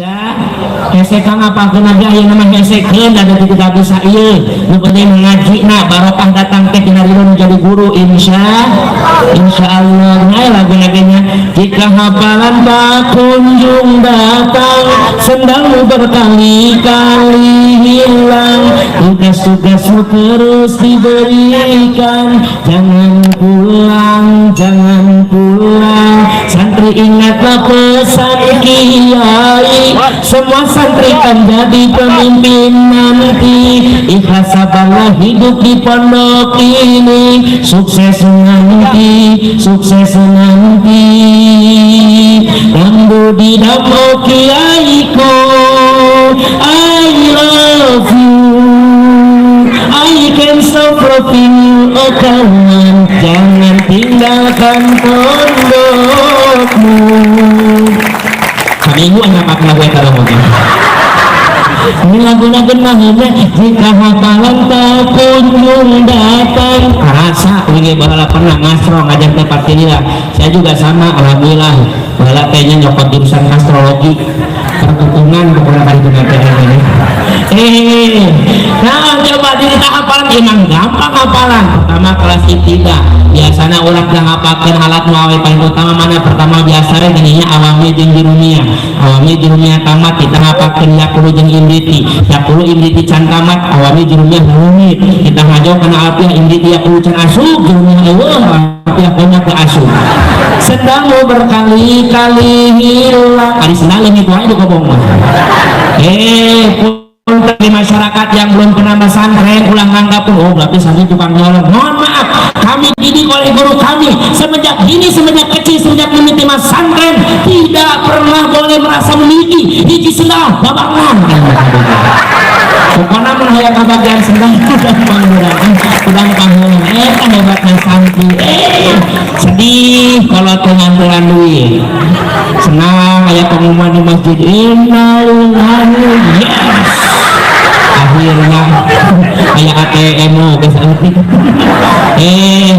hese kang apakeun aja aya nama hesekeun da teu tidak bisa ieu nu penting ngajina barokah datang teh dina ridho jadi guru insyaallah. Nah lagu-lagunya jika hafalan tak kunjung datang sendalmu berkali-kali hilang tugas-tugasmu terus diberikan jangan pulang santri ingatlah pesan kiai semua santri kan jadi pemimpin nanti ikhlas sabarlah hidup di pondok ini sukses nanti Rambu di dapur kiaiku I love you I can stop loving you oh kawan jangan tinggalkan pondokmu. Minggu anak apa lagu yang kalau mungkin ini lagu-lagu mahina jika hafalan tak kunjung datang rasa ini bahala pernah ngasro ngajak tempat ini lah saya juga sama alhamdulillah bahala kayaknya nyokot jurusan astrologi perhitungan kepada kali ini nah coba cerita hafalan emang gampang hafalan pertama kelas ibtidah biasanya ulah dah hafalkeun alat muawi paling utama mana pertama biasanya gininya awami jeung jurumia tamat kita hafalkeun yakulu jeung imriti yakulu imriti can tamat awami jurumia rumit kita ngajo kana alfiah imriti yakulu can asuk jurumia eueuh alfiah banyak ke asuk sedang berkali-kali hilang ari senang leungit wae di kobong mah di masyarakat yang belum pernah pesantren ulang anggap pun oh berarti saya tukang nyolong. Mohon maaf kami didik oleh guru kami semenjak kecil semenjak mimiti pesantren tidak pernah boleh merasa memiliki hiji sendal babangan pokoknya menghayat kebagian sendal sudah panggilan kan hebatnya santri sedih kalau tenganturan duit senang ayat pengumuman di masjid innalillahi yes akhirnya kayak ATM guys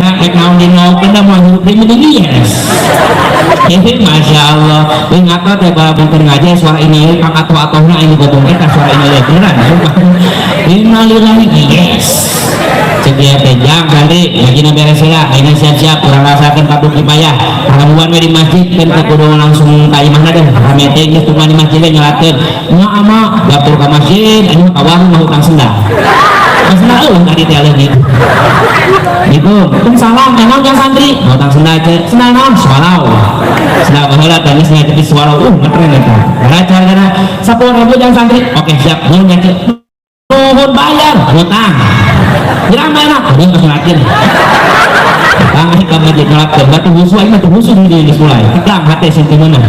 hak naon dinokeun da mah hirup di yes masya Allah ingat teh kalau pinter ngaji suara ini kang atuh-atuhna ini gotong eta suara ini beneran innalillahi yes cegia teh jang kali ngajina beres lah ayeuna siap-siap urang rasakeun kabut kipayah kaluan we di masjid kan kudu langsung ka imahna deh rame teh geus cuma di masjid nyalakeun nya ama batur ka masjid anu ka warung mah utang sendal sendal eueuh tadi teh aleun gitu salam emang yang santri utang sendal teh sendal naon swallow sendal baheula teh geus ngajetis swallow ngetren eta gara-gara 10.000 yang santri oke siap nuhun nya nuhun bayar hutang jirang bayar ini kesalahan kami masjid nolakkan batu musuh ini batu musuh di mulai tegang hati sentimental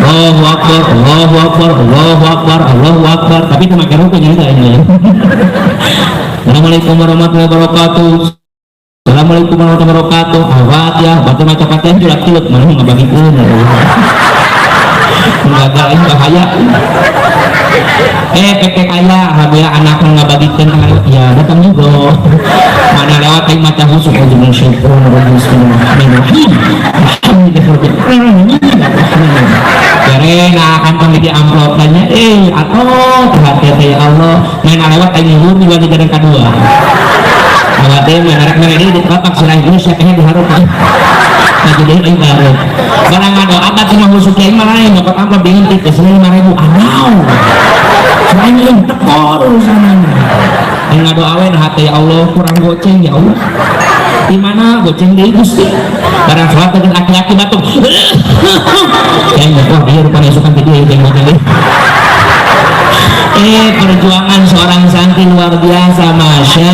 Allahu Akbar Allahu Akbar Allahu Akbar Allahu Akbar tapi itu makin rukun juga ini Assalamualaikum warahmatullahi wabarakatuh Assalamualaikum warahmatullahi wabarakatuh Al-Fatihah batu macam Fatihah itu laki-laki mana nggak bagikan mengagalin bahaya peke kaya habis anak nggak bagikan ya datang juga mana lewat yang macam khusus untuk syaitan bismillahirrahmanirrahim karena kantong di amplop tanya atau hati-hati ya Allah main lewat yang nyuruh juga di jalan kedua awatnya menarik ini di kotak sirah itu siapnya diharap nah jadi ini baru barang ada adat cuma khusus yang mana yang nyokot amplop diintik ke 5.000 anau selain ini tekor urusannya yang ngado awen hati ya Allah kurang goceng ya Allah dimana goceng di Gusti barang sholat dengan aki-aki batuk kayaknya wah dia rupanya suka video yang goceng perjuangan seorang santri luar biasa masya